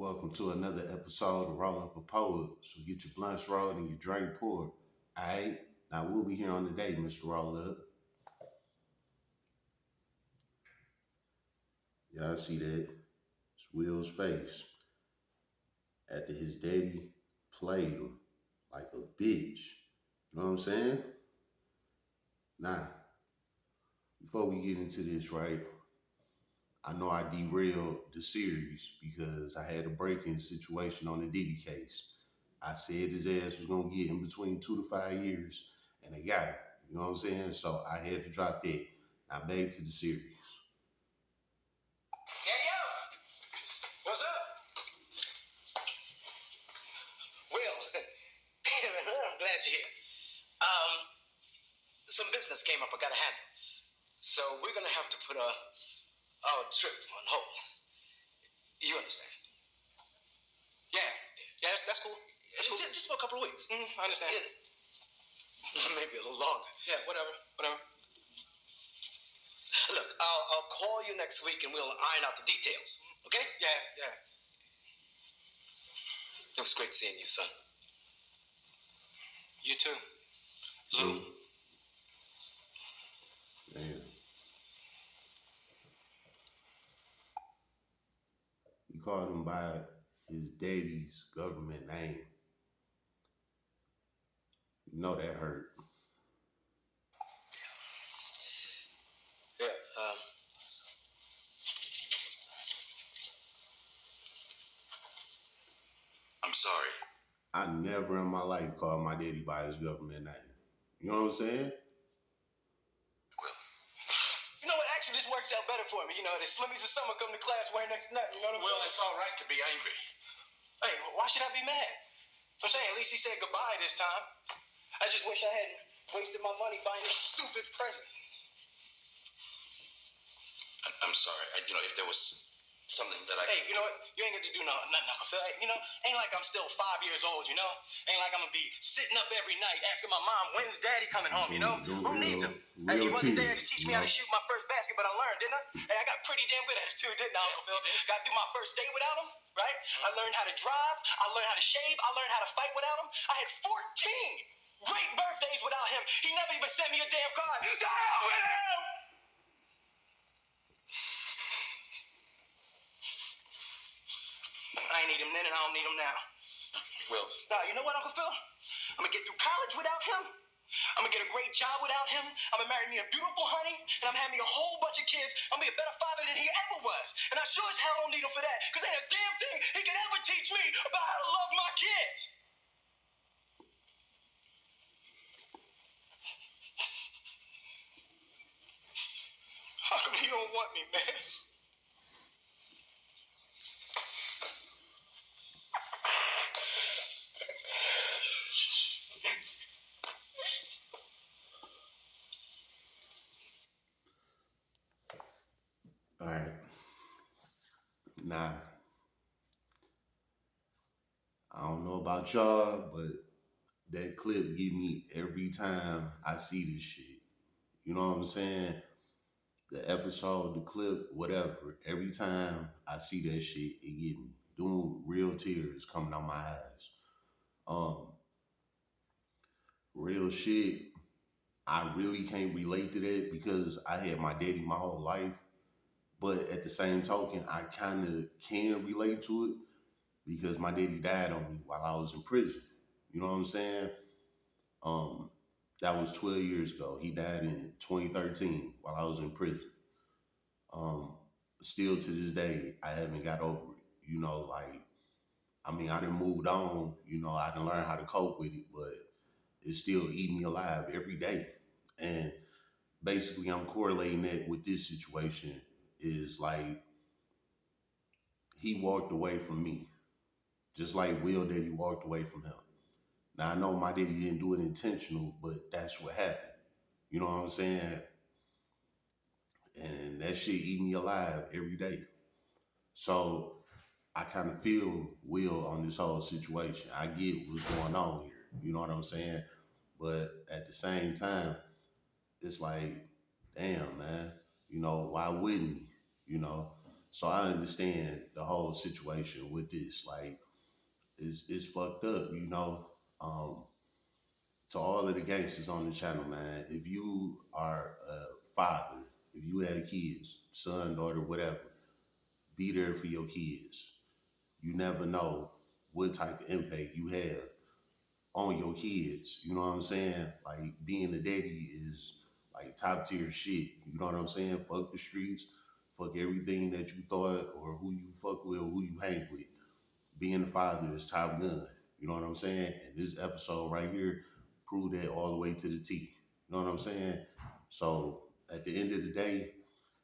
Welcome to another episode of Roll Up a Poet. So get your blunts rolled and your drink poured. Alright? Now we'll be here on the day, Mr. Roll Up. Y'all see that? It's Will's face. After his daddy played him like a bitch. You know what I'm saying? Now, before we get into this, right? I know I derailed the series because I had a break-in situation on the Diddy case. I said his ass was gonna get in between 2 to 5 years, and they got him. You know what I'm saying? So I had to drop that. Now back to the series. Daddy O, what's up? Will, I'm glad you're here. Some business came up I gotta handle. So we're gonna have to put our trip on hold. You understand? Yeah, that's cool. Just for a couple of weeks. I understand. Yeah. Maybe a little longer. Yeah, whatever. Look, I'll call you next week and we'll iron out the details. Okay? Yeah. It was great seeing you, son. You too. Lou. Damn. He called him by his daddy's government name. You know that hurt. Yeah, I'm sorry. I never in my life called my daddy by his government name. You know what I'm saying? Well, you know what? Actually, this works out better for me. You know, the Slimmies of summer come to class wearing next to nothing. You know what I'm saying? Well, it's all right to be angry. Hey, why should I be mad? I'm saying at least he said goodbye this time. I just wish I hadn't wasted my money buying this stupid present. I'm sorry. If there was something that I... Hey, you know what? You ain't got to do nothing, Uncle Phil. Hey, ain't like I'm still 5 years old, you know? Ain't like I'm going to be sitting up every night asking my mom, when's Daddy coming home, you know? Who needs him? Hey, you wasn't there to teach me how to shoot my first basket, but I learned, didn't I? Hey, I got pretty damn good at it too, didn't I, Uncle Phil? Got through my first day without him, right? I learned how to drive. I learned how to shave. I learned how to fight without him. I had 14 great birthdays without him. He never even sent me a damn card. The hell with him! I ain't need him then and I don't need him now. Well, now, you know what, Uncle Phil? I'm gonna get through college without him. I'm gonna get a great job without him. I'm gonna marry me a beautiful honey, and I'm gonna have me a whole bunch of kids. I'm gonna be a better father than he ever was. And I sure as hell don't need him for that, because ain't a damn thing he can ever teach me about how to love my kids. How come he don't want me, man? All right. Now, I don't know about y'all, but that clip get me every time I see this shit. You know what I'm saying? The episode, the clip, whatever. Every time I see that shit, it get me. Doing real tears coming out my eyes. Um, Real shit. I really can't relate to that because I had my daddy my whole life. But at the same token, I kind of can relate to it because my daddy died on me while I was in prison. You know what I'm saying? Um, that was 12 years ago. He died in 2013 while I was in prison. Um, Still to this day, I haven't got over it. I done moved on. I done learned how to cope with it, but it's still eating me alive every day. And basically, I'm correlating that with this situation is like he walked away from me, just like Will Daddy walked away from him. Now, I know my daddy didn't do it intentional, but that's what happened. You know what I'm saying? And that shit eat me alive every day. So I kind of feel Will on this whole situation. I get what's going on here. You know what I'm saying? But at the same time, it's like, damn, man. Why wouldn't he? So I understand the whole situation with this. Like, it's fucked up, you know. Um, to all of the gangsters on the channel, man, if you are a father, if you have kids, son, daughter, whatever, be there for your kids. You never know what type of impact you have on your kids. You know what I'm saying? Like, being a daddy is like top tier shit. You know what I'm saying? Fuck the streets, fuck everything that you thought or who you fuck with or who you hang with. Being a father is top gun. You know what I'm saying? And this episode right here proved that all the way to the T. You know what I'm saying? So at the end of the day,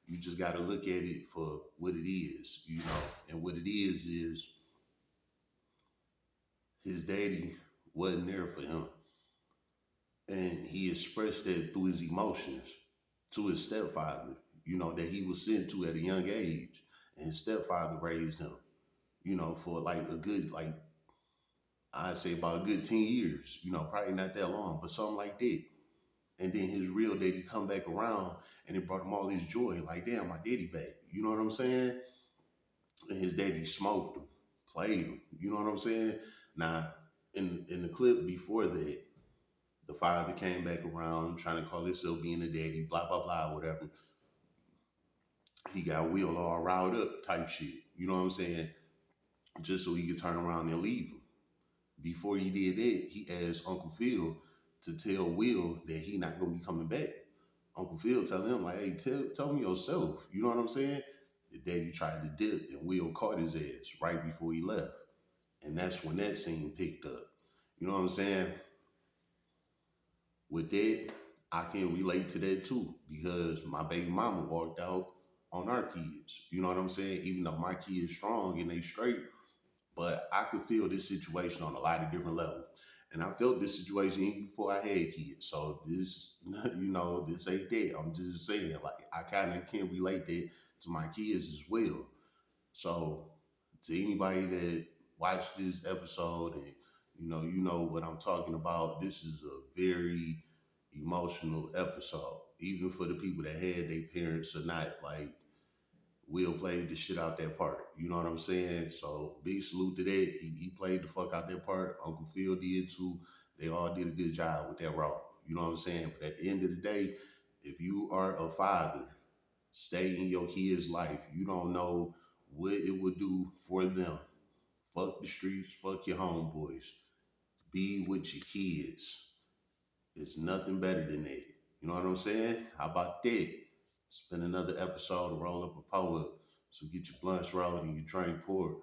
you just got to look at it for what it is, you know. And what it is his daddy wasn't there for him. And he expressed that through his emotions to his stepfather, you know, that he was sent to at a young age. And his stepfather raised him, you know, for like a good, like, I'd say about a good 10 years, you know, probably not that long, but something like that. And then his real daddy come back around and it brought him all this joy. Like, damn, my daddy back. You know what I'm saying? And his daddy smoked him, played him. You know what I'm saying? Now, in the clip before that, the father came back around trying to call himself being a daddy, blah, blah, blah, whatever. He got Will all riled up type shit. You know what I'm saying? Just so he could turn around and leave him. Before he did that, he asked Uncle Phil to tell Will that he not gonna be coming back. Uncle Phil telling him like, "Hey, tell me yourself." You know what I'm saying? The daddy tried to dip, and Will caught his ass right before he left, and that's when that scene picked up. You know what I'm saying? With that, I can relate to that too because my baby mama walked out on our kids. You know what I'm saying? Even though my kids strong and they straight, but I could feel this situation on a lot of different levels. And I felt this situation even before I had kids. So this, you know, this ain't that. I'm just saying, like, I kind of can relate that to my kids as well. So to anybody that watched this episode and you know what I'm talking about, this is a very emotional episode. Even for the people that had their parents or not, like Will played the shit out that part. You know what I'm saying? So big salute to that. He played the fuck out that part. Uncle Phil did too. They all did a good job with that role. You know what I'm saying? But at the end of the day, if you are a father, stay in your kid's life. You don't know what it would do for them. Fuck the streets, fuck your homeboys. Be with your kids. It's nothing better than that. You know what I'm saying? How about that? It's been another episode of Roll Up a Poet. So get your blunts rolled and your drink poured.